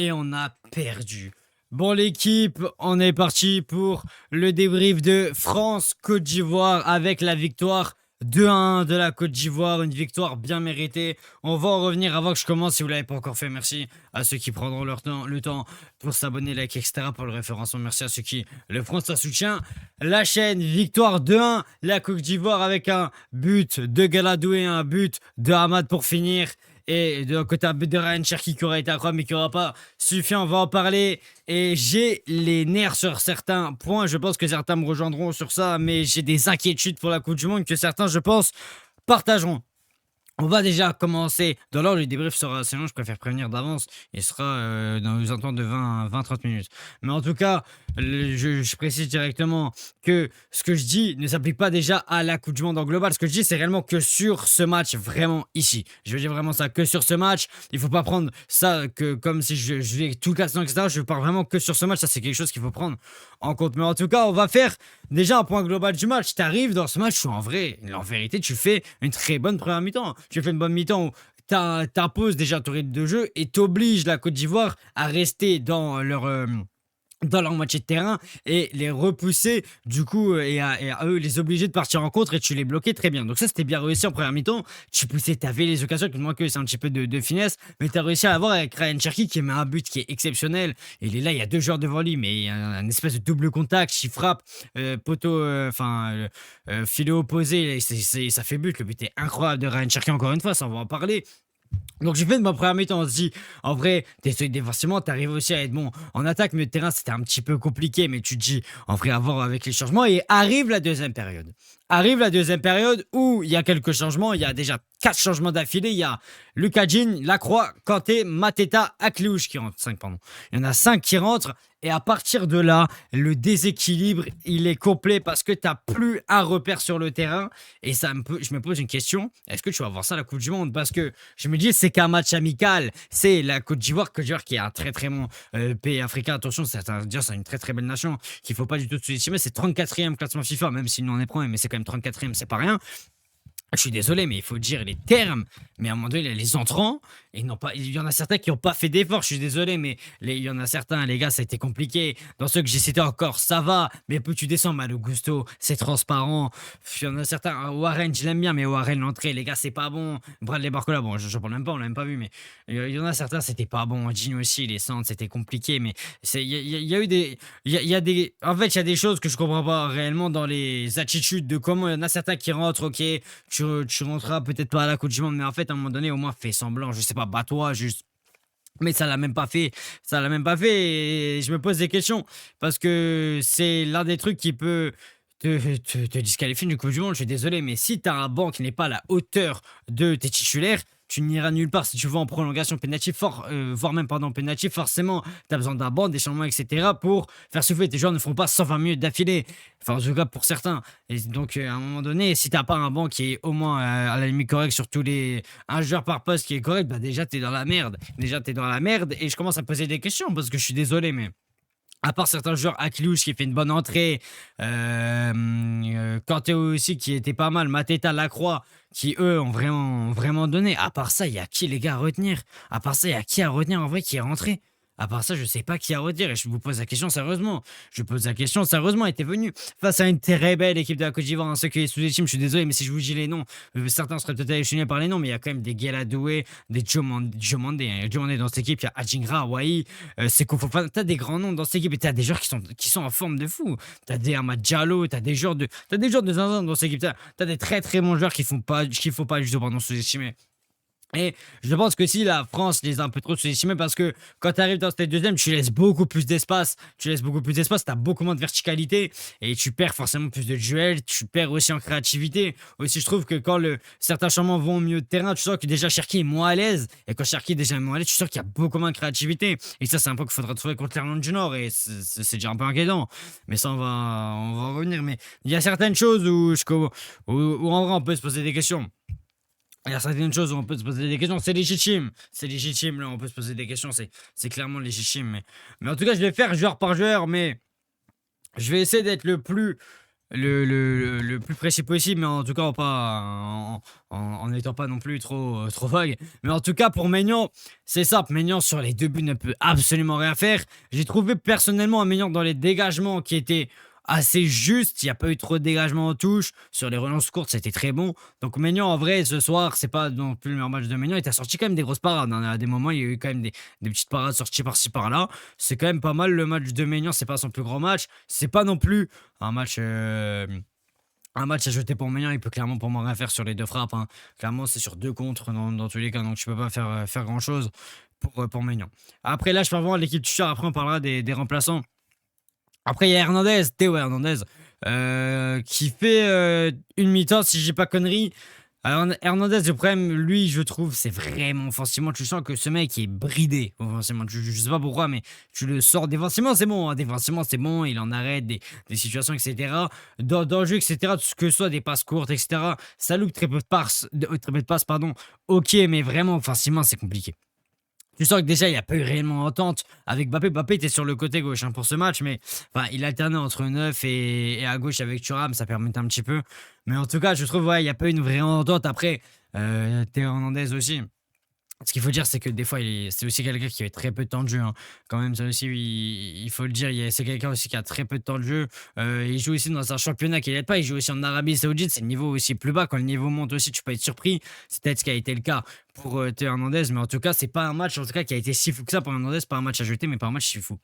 et on a perdu. Bon l'équipe, on est parti pour le débrief de France-Côte d'Ivoire avec la victoire 2-1 de la Côte d'Ivoire, une victoire bien méritée. On va en revenir avant que je commence, si vous ne l'avez pas encore fait, merci à ceux qui prendront le temps pour s'abonner, like, etc. pour le référencement, merci à ceux qui le feront, ça soutient la chaîne. Victoire 2-1, la Côte d'Ivoire avec un but de Galadou et un but de Hamad pour finir. Et de côté un but de Ryan Cherki qui aurait été incroyable mais qui n'aura pas suffi, on va en parler. Et j'ai les nerfs sur certains points, je pense que certains me rejoindront sur ça, mais j'ai des inquiétudes pour la Coupe du Monde que certains, je pense, partageront. On va déjà commencer. Dans l'ordre, le débrief sera assez long, je préfère prévenir d'avance. Il sera dans les alentours de 20-30 minutes. Mais en tout cas, je précise directement que ce que je dis ne s'applique pas déjà à la Coupe du Monde en global. Ce que je dis, c'est réellement que sur ce match, vraiment ici. Je veux dire vraiment ça, que sur ce match. Il ne faut pas prendre ça que comme si je vais tout casser, etc. Je parle vraiment que sur ce match. Ça, c'est quelque chose qu'il faut prendre en compte. Mais en tout cas, on va faire déjà un point global du match. Tu arrives dans ce match où en vérité, tu fais une très bonne première mi-temps. Tu fais une bonne mi-temps où t'imposes déjà ton rythme de jeu et t'obliges la Côte d'Ivoire à rester dans leur moitié de terrain et les repousser du coup et à eux les obliger de partir en contre et tu les bloquais très bien. Donc ça c'était bien réussi en première mi-temps. Tu poussais, t'avais les occasions qui te manquaient, c'est un petit peu de finesse, mais t'as réussi à avoir avec Ryan Cherki qui met un but qui est exceptionnel. Il est là, il y a deux joueurs devant lui, mais il y a un espèce de double contact, il frappe poteau, filet opposé, ça fait but. Le but est incroyable de Ryan Cherki encore une fois, ça on va en parler. Donc j'ai fait de ma première mi-temps, on se dit, en vrai, t'es solide défensivement, t'arrives aussi à être bon en attaque, mais le terrain c'était un petit peu compliqué, mais tu te dis, en vrai, à voir avec les changements, et arrive la deuxième période. Arrive la deuxième période où il y a quelques changements, il y a déjà 4 changements d'affilée, il y a Lucas Digne, Lacroix, Kanté, Mateta, Akliouche qui rentrent, 5 pardon. Il y en a 5 qui rentrent, et à partir de là, le déséquilibre, il est complet parce que t'as plus un repère sur le terrain, et je me pose une question, est-ce que tu vas voir ça à la Coupe du Monde? Parce que je me dis, c'est qu'un match amical, c'est la Côte d'Ivoire qui est un très très bon pays africain, attention, c'est une très très belle nation qu'il faut pas du tout sous-estimer, c'est 34e classement FIFA, même s'il n'en est premier, mais c'est quand même 34e, c'est pas rien. Je suis désolé, mais il faut dire les termes. Mais à un moment donné, les entrants, il y en a certains qui n'ont pas fait d'efforts. Je suis désolé, mais il y en a certains, les gars, ça a été compliqué. Dans ceux que j'ai cités encore, ça va. Mais plus tu descends, Malo Gusto, c'est transparent. Il y en a certains, Warren, je l'aime bien, mais Warren, l'entrée, les gars, c'est pas bon. Bradley Barcola, bon, je parle même pas, on l'a même pas vu, mais il y en a certains, c'était pas bon. Gino aussi, les centres, c'était compliqué. Mais il y a eu des. En fait, il y a des choses que je comprends pas réellement dans les attitudes de comment il y en a certains qui rentrent, ok. Tu rentreras peut-être pas à la Coupe du Monde, mais en fait, à un moment donné, au moins, fais semblant. Je sais pas, bats-toi, juste. Mais ça l'a même pas fait. Ça l'a même pas fait. Et je me pose des questions. Parce que c'est l'un des trucs qui peut te disqualifier du Coupe du Monde. Je suis désolé, mais si tu as un banc qui n'est pas à la hauteur de tes titulaires, tu n'iras nulle part. Si tu vas en prolongation pénalty, voire même pendant pénalty, forcément, tu as besoin d'un banc, des changements, etc. pour faire souffler. Tes joueurs ne feront pas 120 minutes d'affilée. Enfin, en tout cas, pour certains. Et donc, à un moment donné, si tu n'as pas un banc qui est au moins à la limite correct sur tous les. Un joueur par poste qui est correct, bah déjà, tu es dans la merde. Déjà, tu es dans la merde. Et je commence à me poser des questions parce que je suis désolé, mais. À part certains joueurs, Akliouche qui fait une bonne entrée, Kanté aussi qui était pas mal, Mateta, Lacroix qui eux ont vraiment donné. À part ça, il y a qui les gars à retenir? À part ça, il y a qui à retenir en vrai qui est rentré? À part ça, je sais pas qui à retenir et je vous pose la question sérieusement. Je pose la question sérieusement, était venu face à une très belle équipe de la Côte d'Ivoire, hein, ceux qui sont sous-estiment, je suis désolé, mais si je vous dis les noms, certains seraient peut-être hallucinés par les noms, mais il y a quand même des Gueladoué, des Diomandé, hein. Diomandé dans cette équipe, il y a Adjingra, Wai, Seko Fofana, t'as des grands noms dans cette équipe et t'as des joueurs qui sont en forme de fou. T'as des Amad Diallo, t'as des joueurs de zinzin dans cette équipe, t'as des très très bons joueurs qu'il faut pas du tout pardon sous-estimer. Et je pense que si la France les a un peu trop sous-estimés parce que quand tu arrives dans cette deuxième, tu laisses beaucoup plus d'espace. Tu as beaucoup moins de verticalité et tu perds forcément plus de duels. Tu perds aussi en créativité. Aussi, je trouve que quand certains changements vont au milieu de terrain, tu sens que déjà Cherki est moins à l'aise. Et quand Cherki est déjà moins à l'aise, tu sens qu'il y a beaucoup moins de créativité. Et ça, c'est un peu qu'il faudra trouver contre l'Irlande du Nord et c'est déjà un peu inquiétant. Mais ça, on va en revenir. Mais il y a certaines choses où en vrai, on peut se poser des questions. Il y a certaines choses où on peut se poser des questions, c'est légitime. C'est légitime, là, on peut se poser des questions, c'est clairement légitime. Mais en tout cas, je vais faire joueur par joueur, mais je vais essayer d'être le plus le plus précis possible, mais en tout cas pas en n'étant pas non plus trop vague. Mais en tout cas, pour Maignan, c'est simple. Maignan, sur les 2 buts, ne peut absolument rien faire. J'ai trouvé personnellement un Maignan dans les dégagements qui était assez juste. Il n'y a pas eu trop de dégagements en touche. Sur les relances courtes, c'était très bon. Donc Maignan, en vrai, ce soir, c'est pas non plus le meilleur match de Maignan. Il t'a sorti quand même des grosses parades, hein. À des moments, il y a eu quand même des petites parades sorties par-ci par-là. C'est quand même pas mal le match de Maignan. C'est pas son plus grand match. C'est pas non plus un match. Un match à jeter pour Maignan, il peut clairement pour moi rien faire sur les 2 frappes, hein. Clairement, c'est sur 2 contres dans tous les cas, donc tu peux pas faire grand-chose pour Maignan. Après là, je parle vraiment de l'équipe tueur, après on parlera des remplaçants. Après, il y a Hernandez, Théo Hernandez, qui fait une mi-temps, si j'ai pas connerie. Alors, Hernandez, le problème, lui, je trouve, c'est vraiment offensivement. Tu sens que ce mec est bridé offensivement. Je sais pas pourquoi, mais tu le sors défensivement, c'est bon, hein. Défensivement, c'est bon. Il en arrête des situations, etc. Dans le jeu, etc. Tout ce que ce soit des passes courtes, etc. Ça loupe très peu de passes, très peu de passes, pardon. Ok, mais vraiment, offensivement, c'est compliqué. Tu sens que déjà, il n'y a pas eu réellement entente avec Mbappé. Mbappé était sur le côté gauche, hein, pour ce match, mais enfin, il alternait entre neuf et à gauche avec Thuram, ça permettait un petit peu. Mais en tout cas, je trouve, ouais, il n'y a pas eu une vraie entente. Après, Théo Hernandez aussi. Ce qu'il faut dire, c'est que des fois, c'est aussi quelqu'un qui avait très peu de temps de jeu, hein. Quand même, ça aussi, il faut le dire. C'est quelqu'un aussi qui a très peu de temps de jeu. Il joue aussi dans un championnat qui n'aide pas. Il joue aussi en Arabie Saoudite. C'est le niveau aussi plus bas. Quand le niveau monte aussi, tu peux être surpris. C'est peut-être ce qui a été le cas pour Théo Hernandez. Mais en tout cas, c'est pas un match en tout cas, qui a été si fou que ça pour Hernandez. Pas un match à jeter, mais pas un match si fou.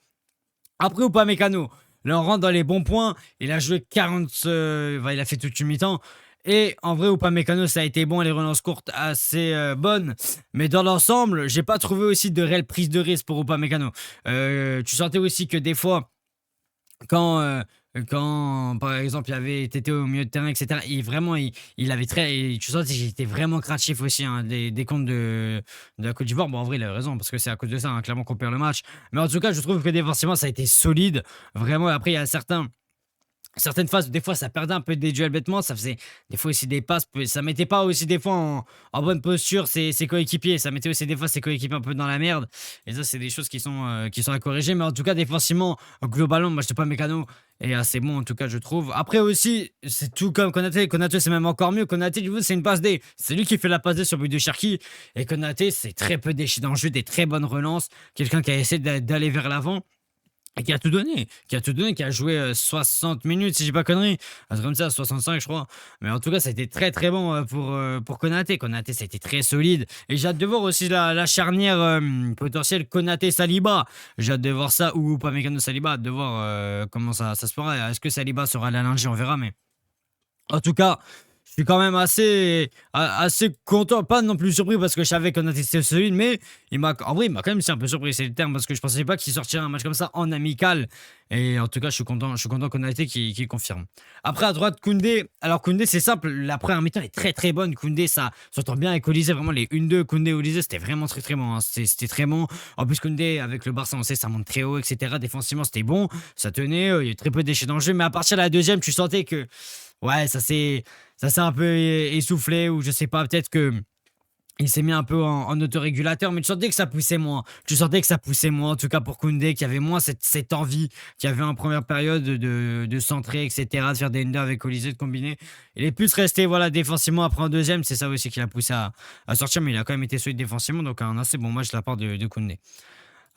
Après, ou pas Mécano. Là, on rentre dans les bons points. Il a joué 40. Il a fait toute une mi-temps. Et en vrai, Upamecano, ça a été bon, les relances courtes assez bonnes. Mais dans l'ensemble, j'ai pas trouvé aussi de réelle prise de risque pour Upamecano. Tu sentais aussi que des fois, quand, par exemple, il y avait Tété au milieu de terrain, etc., il avait tu sentais qu'il était vraiment craintif aussi, hein, des comptes de la Côte d'Ivoire. Bon, en vrai, il a raison, parce que c'est à cause de ça, hein, clairement, qu'on perd le match. Mais en tout cas, je trouve que défensivement, ça a été solide. Vraiment, après, il y a certaines phases, des fois, ça perdait un peu des duels bêtement. Ça faisait des fois aussi des passes. Ça mettait pas aussi des fois en bonne posture ses coéquipiers. Ça mettait aussi des fois ses coéquipiers un peu dans la merde. Et ça, c'est des choses qui sont à corriger. Mais en tout cas, défensivement, globalement, moi, je pas Mécano. Et assez bon, en tout cas, je trouve. Après aussi, c'est tout comme Konaté. Konaté, c'est même encore mieux. Konaté, du coup, c'est une passe D. C'est lui qui fait la passe D sur le but de Cherki. Et Konaté, c'est très peu déchets dans le jeu, des très bonnes relances. Quelqu'un qui a essayé d'aller vers l'avant. Et qui a joué 60 minutes, si j'ai pas connerie. Un truc comme ça, 65, je crois. Mais en tout cas, ça a été très très bon pour Konaté. Konaté, ça a été très solide. Et j'ai hâte de voir aussi la charnière potentielle Konaté-Saliba. J'ai hâte de voir ça, ou pas Mécano-Saliba, de voir comment ça se fera. Est-ce que Saliba sera là lundi? On verra, mais en tout cas, je suis quand même assez content, pas non plus surpris parce que je savais qu'on était solide, mais en vrai, il m'a quand même c'est un peu surpris, c'est le terme, parce que je pensais pas qu'il sortirait un match comme ça en amical. Et en tout cas, je suis content qu'on a été qui confirme. Après, à droite, Koundé. Alors, Koundé, c'est simple, la première mi-temps est très très bonne. Koundé, ça s'entend bien avec Olysée, vraiment les 1-2, Koundé Olysée, c'était vraiment très très bon, hein. C'était très bon. En plus, Koundé, avec le Barça, on sait, ça monte très haut, etc. Défensivement, c'était bon, ça tenait, il y a eu très peu de déchets dans le jeu, mais à partir de la deuxième, tu sentais que ouais, ça s'est un peu essoufflé, ou je sais pas, peut-être que il s'est mis un peu en autorégulateur, mais tu sentais que ça poussait moins. Tu sentais que ça poussait moins, en tout cas pour Koundé, qui avait moins cette envie, qui avait en première période de centrer, etc., de faire des under avec Olysée, de combiner. Il est plus resté voilà, défensivement après en deuxième, c'est ça aussi qui l'a poussé à sortir, mais il a quand même été solide défensivement, donc un assez bon match de la part de Koundé.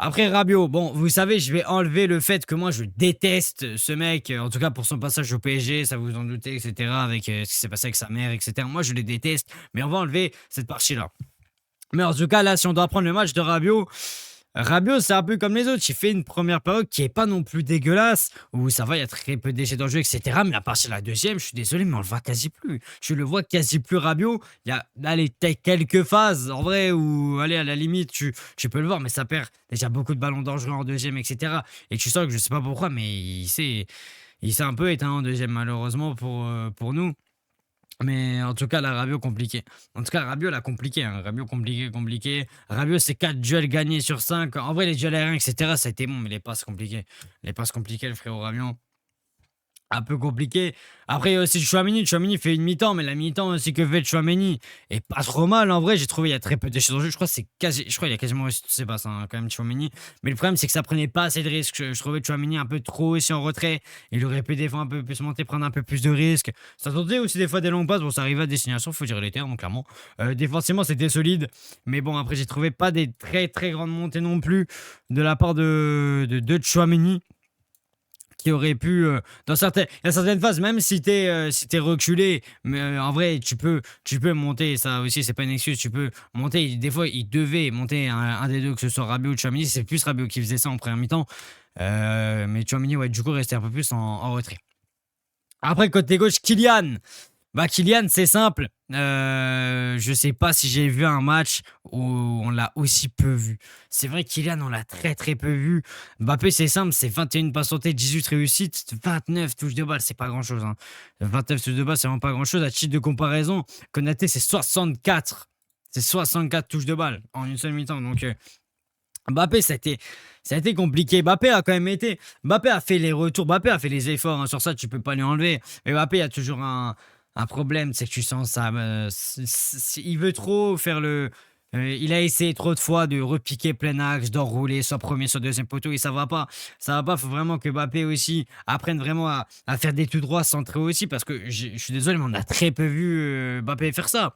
Après Rabiot, bon, vous savez, je vais enlever le fait que moi je déteste ce mec, en tout cas pour son passage au PSG, ça vous en doutez, etc., avec ce qui s'est passé avec sa mère, etc. Moi je les déteste, mais on va enlever cette partie-là. Mais en tout cas, là, si on doit prendre le match de Rabiot, Rabiot, c'est un peu comme les autres. Il fait une première période qui est pas non plus dégueulasse, où ça va, il y a très peu de déchets dans le jeu, etc. Mais à partir de la deuxième, je suis désolé, mais on le voit quasi plus. Je le vois quasi plus Rabiot. Il y a, allez, peut-être quelques phases, en vrai, où, allez, à la limite, tu peux le voir, mais ça perd déjà beaucoup de ballons dangereux en deuxième, etc. Et tu sens que je sais pas pourquoi, mais il s'est un peu éteint en deuxième, malheureusement, pour nous. Mais en tout cas, la Rabiot compliqué. En tout cas, Rabiot l'a compliqué, hein. Rabiot compliqué, compliqué. Rabiot, c'est 4 duels gagnés sur 5. En vrai, les duels aériens, etc., ça a été bon, mais les passes compliquées. Les passes compliquées, le frérot Rabiot. un peu compliqué. Après, il y a aussi Tchouaméni. Tchouaméni fait une mi-temps, mais la mi-temps aussi que fait Tchouaméni est pas trop mal. En vrai, j'ai trouvé il y a très peu d'échecs dans le jeu. Je crois qu'il a quasiment réussi toutes ses passes, hein, quand même, Tchouaméni. Mais le problème, c'est que ça prenait pas assez de risques. Je trouvais Tchouaméni un peu trop aussi en retrait. Il aurait pu des fois un peu plus monter, prendre un peu plus de risques. Ça tentait aussi des fois des longues passes. Bon, ça arrivait à destination, faut dire les termes, clairement. Défensivement, c'était solide. Mais bon, après, j'ai trouvé pas des très très grandes montées non plus de la part de Tchouaméni qui aurait pu il y a certaines phases même si t'es reculé mais en vrai tu peux monter ça aussi c'est pas une excuse tu peux monter des fois il devait monter un des deux que ce soit Rabiot ou Tchouaméni c'est plus Rabiot qui faisait ça en première mi-temps mais Tchouaméni ouais du coup restait un peu plus en retrait après côté gauche Kylian bah Kylian, c'est simple. Je sais pas si j'ai vu un match où on l'a aussi peu vu. C'est vrai que Kylian, on l'a très très peu vu. Mbappé, c'est simple, c'est 21 passes tentées, 18 réussites, 29 touches de balle, c'est pas grand chose. 29 touches de balle, c'est vraiment pas grand chose. À titre de comparaison, Konaté, c'est 64. C'est 64 touches de balle en une seule mi-temps. Donc Mbappé, ça a été compliqué. Mbappé a fait les retours, Mbappé a fait les efforts. Sur ça, tu peux pas lui enlever. Mais Mbappé, il y a toujours un problème, c'est que tu sens ça. Il veut trop faire le. Il a essayé trop de fois de repiquer plein axe, d'enrouler, soit premier, soit deuxième poteau, et ça va pas. Ça va pas, faut vraiment que Mbappé aussi apprenne vraiment à faire des tout droits centrés aussi, parce que je suis désolé, mais on a très peu vu Mbappé faire ça.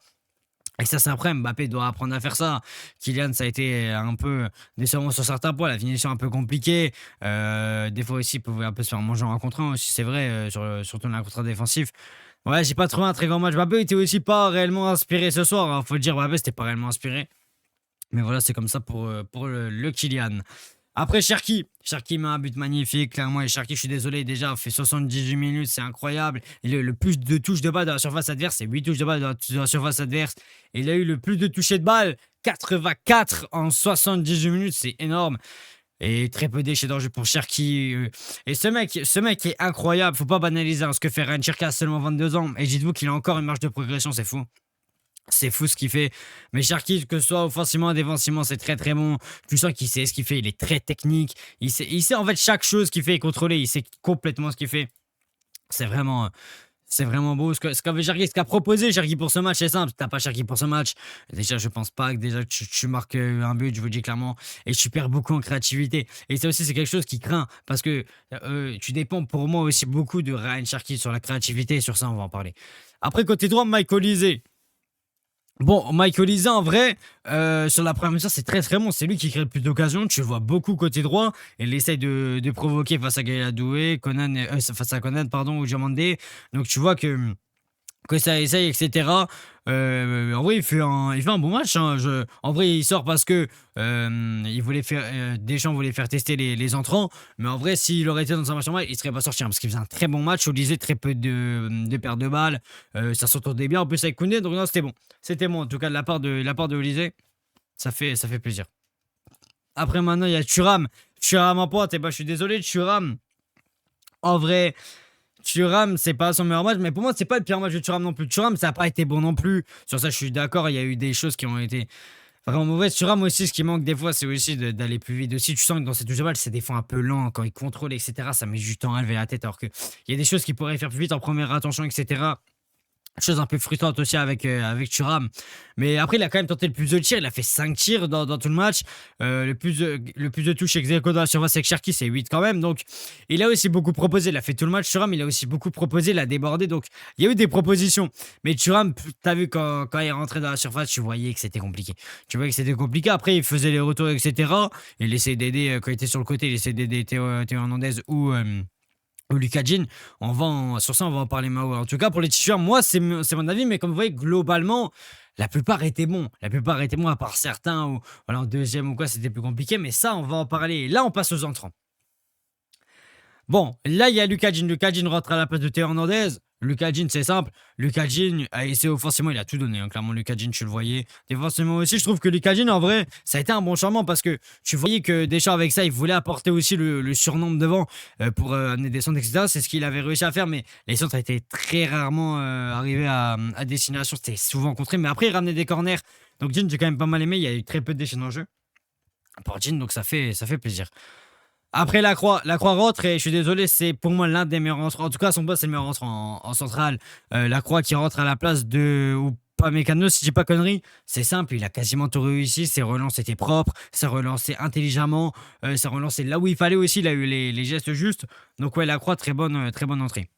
Et ça, c'est après, Mbappé doit apprendre à faire ça. Kylian, ça a été un peu décevant sur certains points, la finition un peu compliquée. Des fois aussi, il pouvait un peu se faire manger en 1 contre 1 aussi, c'est vrai, surtout dans la contre défensif. Ouais, j'ai pas trouvé un très grand match. Mbappé était aussi pas réellement inspiré ce soir, hein. Faut le dire, Mbappé, c'était pas réellement inspiré. Mais voilà, c'est comme ça pour le Kylian. Après, Cherki met un but magnifique, clairement. Et Cherki, je suis désolé, déjà, a fait 78 minutes, c'est incroyable. Le plus de touches de balle dans la surface adverse, c'est 8 touches de balle dans la surface adverse. Et il a eu le plus de touchés de balle, 84 en 78 minutes, c'est énorme. Et très peu déchets d'enjeu pour Cherki. Et ce mec est incroyable, faut pas banaliser, hein, ce que fait Ryan Cherki à seulement 22 ans. Et dites-vous qu'il a encore une marge de progression, c'est fou. C'est fou ce qu'il fait. Mais Sharky, que ce soit offensivement, défensivement, c'est très très bon. Tu sens qu'il sait ce qu'il fait. Il est très technique. Il sait en fait chaque chose qu'il fait et contrôler. Il sait complètement ce qu'il fait. C'est vraiment, c'est vraiment beau. Ce qu'a proposé Sharky pour ce match, c'est simple. T'as pas Sharky pour ce match. Déjà, je pense pas que déjà tu marques un but, je vous le dis clairement. Et tu perds beaucoup en créativité. Et ça aussi, c'est quelque chose qui craint. Parce que tu dépends pour moi aussi beaucoup de Ryan Sharky sur la créativité. Et sur ça, on va en parler. Après, côté droit, Mike Olise. Bon, Michael Olise, en vrai, sur la première mi c'est très très bon. C'est lui qui crée le plus d'occasions. Tu le vois beaucoup côté droit. Il essaye de provoquer face à Gaël Adoué, face à Conan, pardon, ou Diomandé. Donc tu vois que ça essaye, etc. En vrai, il fait un bon match, hein. En vrai, il sort parce que Deschamps voulait faire tester les entrants. Mais en vrai, s'il aurait été dans un match normal, il serait pas sorti, hein, parce qu'il faisait un très bon match. Olise, très peu de pertes de balles. Ça s'entendait bien en plus avec Koundé. Donc non, c'était bon. C'était bon, en tout cas, de la part de Olise. Ça fait plaisir. Après, maintenant, il y a Thuram. Thuram en pointe. Et bah, je suis désolé, Thuram. En vrai, Thuram, c'est pas son meilleur match, mais pour moi, c'est pas le pire match de Thuram non plus. Thuram, ça a pas été bon non plus. Sur ça, je suis d'accord. Il y a eu des choses qui ont été vraiment mauvaises. Thuram aussi, ce qui manque des fois, c'est aussi d'aller plus vite. Aussi, tu sens que dans cette touche de balle, c'est des fois un peu lent quand il contrôle, etc. Ça met du temps à lever la tête, alors que il y a des choses qu'il pourrait faire plus vite en première attention, etc. Chose un peu frustrante aussi avec Thuram. Mais après, il a quand même tenté le plus de tirs. Il a fait 5 tirs dans tout le match. Le plus de touches ex aequo dans la surface avec Cherki, c'est 8 quand même. Donc, il a aussi beaucoup proposé. Il a fait tout le match. Thuram, il a aussi beaucoup proposé. Il a débordé. Donc, il y a eu des propositions. Mais Thuram, t'as vu quand il est rentré dans la surface, tu voyais que c'était compliqué. Tu voyais que c'était compliqué. Après, il faisait les retours, etc. Il essayait d'aider quand il était sur le côté. Il essayait d'aider Théo Hernandez ou Lucas Jean. Sur ça, on va en parler Mao. En tout cas, pour les titulaires, moi, c'est mon avis, mais comme vous voyez, globalement, la plupart étaient bons. La plupart étaient bons, à part certains où, voilà, en deuxième ou quoi, c'était plus compliqué, mais ça, on va en parler. Là, on passe aux entrants. Bon, là, il y a Lucas Jean. Lucas Jean rentre à la place de Théo Hernandez. Lucas Jean, c'est simple. Lucas Jean a essayé offensivement, il a tout donné, hein. Clairement, Lucas Jean, tu le voyais. Défensivement aussi, je trouve que Lucas Jean, en vrai, ça a été un bon changement parce que tu voyais que Deschamps, avec ça, il voulait apporter aussi le surnombre devant pour amener des centres, etc. C'est ce qu'il avait réussi à faire, mais les centres étaient très rarement arrivés à destination. C'était souvent contré, mais après, il ramenait des corners. Donc, Jean, j'ai quand même pas mal aimé. Il y a eu très peu de déchets dans le jeu pour Jean, donc ça fait plaisir. Après la croix rentre et je suis désolé, c'est pour moi l'un des meilleurs rentrants. En tout cas, son boss c'est le meilleur rentrant en centrale. La croix qui rentre à la place de ou pas Mécano, si j'ai pas connerie, c'est simple, il a quasiment tout réussi. Ses relances étaient propres, ça relançait intelligemment, ça relançait là où il fallait aussi, il a eu les gestes justes. Donc ouais, la croix, très bonne entrée.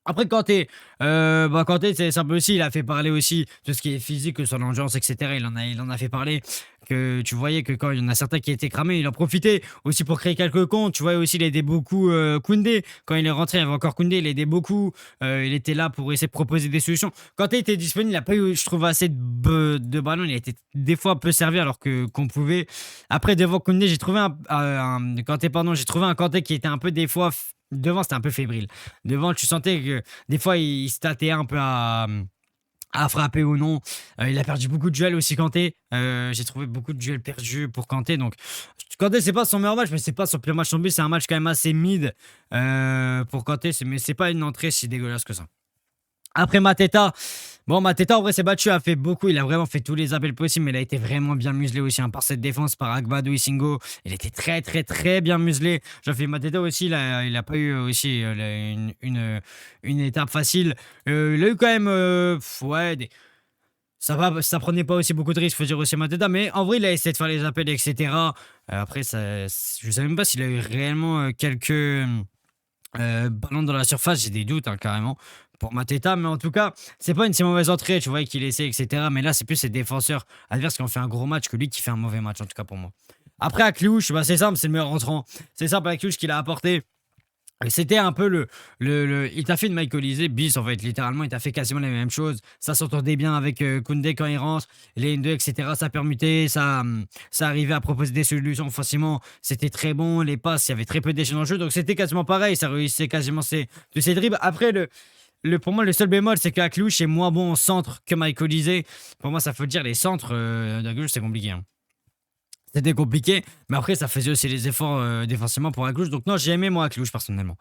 Après, Kanté, c'est un peu aussi, il a fait parler aussi tout ce qui est physique, son endurance, etc. Il en a fait parler. Que tu voyais que quand il y en a certains qui étaient cramés, il en profitait aussi pour créer quelques comptes. Tu vois aussi, il aidait beaucoup Koundé. Quand il est rentré, il y avait encore Koundé, il aidait beaucoup. Il était là pour essayer de proposer des solutions. Kanté était disponible, il n'a pas eu, je trouve, assez de ballons. Il a été des fois peu servi alors que qu'on pouvait. Après, devant Koundé, j'ai trouvé Kanté, pardon, j'ai trouvé un Kanté qui était un peu des fois. Devant, c'était un peu fébrile. Devant, tu sentais que des fois, il se tâtait un peu à frapper ou non. Il a perdu beaucoup de duels aussi, Kanté. J'ai trouvé beaucoup de duels perdus pour Kanté. Donc, Kanté, c'est pas son meilleur match, mais c'est pas son pire match non plus. C'est un match quand même assez mid pour Kanté. Mais c'est pas une entrée si dégueulasse que ça. Après Mateta, bon Mateta en vrai s'est battu, a fait beaucoup, il a vraiment fait tous les appels possibles, mais il a été vraiment bien muselé aussi hein, par cette défense, par Agbadou et Singo. Il était très bien muselé. J'ai fait Mateta aussi, il a pas eu aussi une étape facile. Il a eu quand même, ouais, ça prenait pas aussi beaucoup de risques, faut dire aussi Mateta, mais en vrai il a essayé de faire les appels, etc. Après, je sais même pas s'il a eu réellement quelques ballon dans la surface, j'ai des doutes hein, carrément pour Mateta, mais en tout cas, c'est pas une si mauvaise entrée, tu vois, qu'il essaie, etc. Mais là, c'est plus ses défenseurs adverses qui ont fait un gros match que lui qui fait un mauvais match, en tout cas pour moi. Après, Akliouche, bah, c'est simple, c'est le meilleur entrant. C'est simple, Akliouche qu'il a apporté. Et c'était un peu il t'a fait une Michael Olise bis en fait, littéralement, il t'a fait quasiment la même chose. Ça s'entendait bien avec Koundé quand il rentre, les N2, etc. Ça permutait, ça arrivait à proposer des solutions facilement. C'était très bon, les passes, il y avait très peu d'échanges dans le jeu, donc c'était quasiment pareil. Ça réussissait quasiment de ses dribbles. Après, pour moi, le seul bémol, c'est qu'Aklouche est moins bon en centre que Michael Olise. Pour moi, ça faut dire, les centres d'Aklouche, c'est compliqué. Hein. C'était compliqué, mais après, ça faisait aussi les efforts défensivement pour Aklouche. Donc, non, j'ai aimé moi Aklouche personnellement.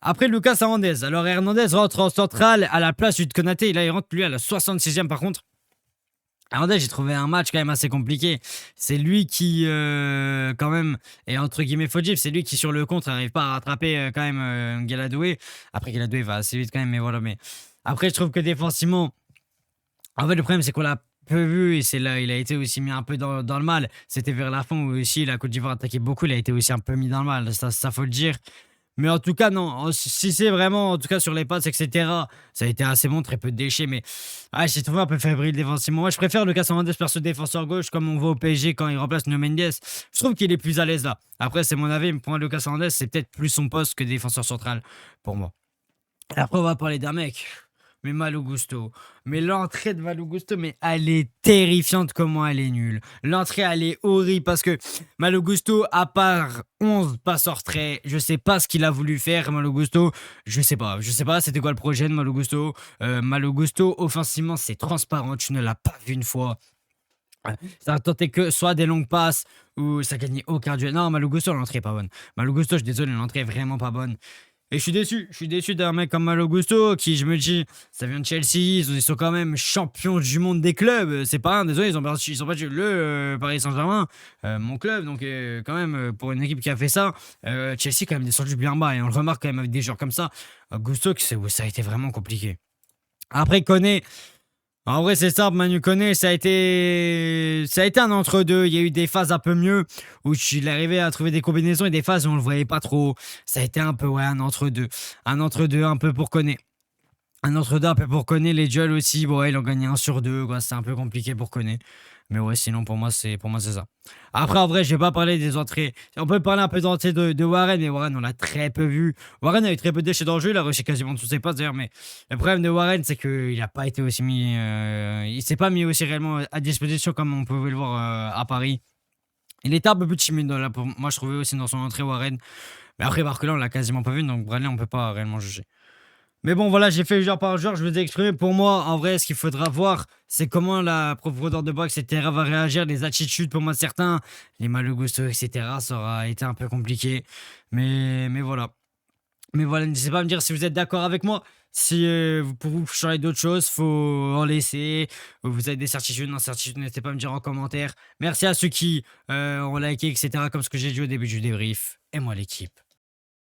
Après, Lucas Hernandez. Alors, Hernandez rentre en centrale à la place de Konaté. Et là, il rentre lui à la 66e par contre. Hernandez, j'ai trouvé un match quand même assez compliqué. C'est lui qui, quand même, est entre guillemets fautif. C'est lui qui, sur le contre, n'arrive pas à rattraper quand même Galadoué. Après, Galadoué va assez vite quand même, mais voilà. Mais après, je trouve que défensivement, en fait, le problème, c'est qu'on l'a peu vu et c'est là, il a été aussi mis un peu dans le mal. C'était vers la fin où aussi la Côte d'Ivoire attaquait beaucoup, il a été aussi un peu mis dans le mal, ça faut le dire. Mais en tout cas, non, si c'est vraiment, en tout cas sur les passes, etc., ça a été assez bon, très peu de déchets, mais j'ai trouvé un peu fébrile défensivement. Moi, je préfère Lucas Hernandez perso défenseur gauche, comme on voit au PSG quand il remplace Nuno Mendes. Je trouve qu'il est plus à l'aise là. Après, c'est mon avis, mais pour moi, Lucas Hernandez, c'est peut-être plus son poste que défenseur central, pour moi. Et après, on va parler d'un mec. Mais Malo Gusto. Mais l'entrée de Malo Gusto, mais elle est terrifiante comment elle est nulle. L'entrée, elle est horrible parce que Malo Gusto, à part 11 passes hors trait, je sais pas ce qu'il a voulu faire, Malo Gusto. Je sais pas. Je sais pas c'était quoi le projet de Malo Gusto. Malo Gusto, offensivement, c'est transparent. Tu ne l'as pas vu une fois. Ça a tenté que soit des longues passes ou ça gagnait aucun duel. Non, Malo Gusto, l'entrée est pas bonne. Malo Gusto, je suis désolé, l'entrée est vraiment pas bonne. Et je suis déçu d'un mec comme Malo Gusto qui, je me dis, ça vient de Chelsea, ils sont quand même champions du monde des clubs. C'est pas un, désolé, ils ont battu le Paris Saint-Germain, mon club. Donc, quand même, pour une équipe qui a fait ça, Chelsea, quand même, descendu bien bas. Et on le remarque quand même avec des joueurs comme ça. Gusto, ça a été vraiment compliqué. Après, Koné, en vrai, c'est simple, Manu Koné, ça a été un entre-deux. Il y a eu des phases un peu mieux où il arrivait à trouver des combinaisons et des phases où on le voyait pas trop. Ça a été un peu, ouais, un entre-deux. Un entre-deux un peu pour Koné. Un entre-deux un peu pour Koné. Les duels aussi, bon, ouais, il en gagnait un sur deux, quoi. C'est un peu compliqué pour Koné. Mais ouais, sinon, pour moi, c'est ça. Après, en vrai, je vais pas parler des entrées. On peut parler un peu d'entrée de Warren, mais Warren, on l'a très peu vu. Warren a eu très peu de déchets dans le jeu, il a réussi quasiment tous ses passes d'ailleurs, mais le problème de Warren, c'est qu'il n'a pas été aussi mis. Il s'est pas mis aussi réellement à disposition comme on pouvait le voir à Paris. Il était un peu plus timide, moi je trouvais aussi dans son entrée Warren. Mais après, Barcola, on l'a quasiment pas vu, donc Bradley, on peut pas réellement juger. Mais bon, voilà, j'ai fait joueur par joueur, je vous ai exprimé. Pour moi, en vrai, ce qu'il faudra voir, c'est comment la profondeur de boxe, etc., va réagir, les attitudes, pour moi, de certains, les Malo Gusto, etc., ça aura été un peu compliqué. Mais voilà. Mais voilà, n'hésitez pas à me dire si vous êtes d'accord avec moi. Si pour vous changer d'autres choses, faut en laisser. Vous avez des certitudes, incertitudes, n'hésitez pas à me dire en commentaire. Merci à ceux qui ont liké, etc., comme ce que j'ai dit au début du débrief. Et moi, l'équipe.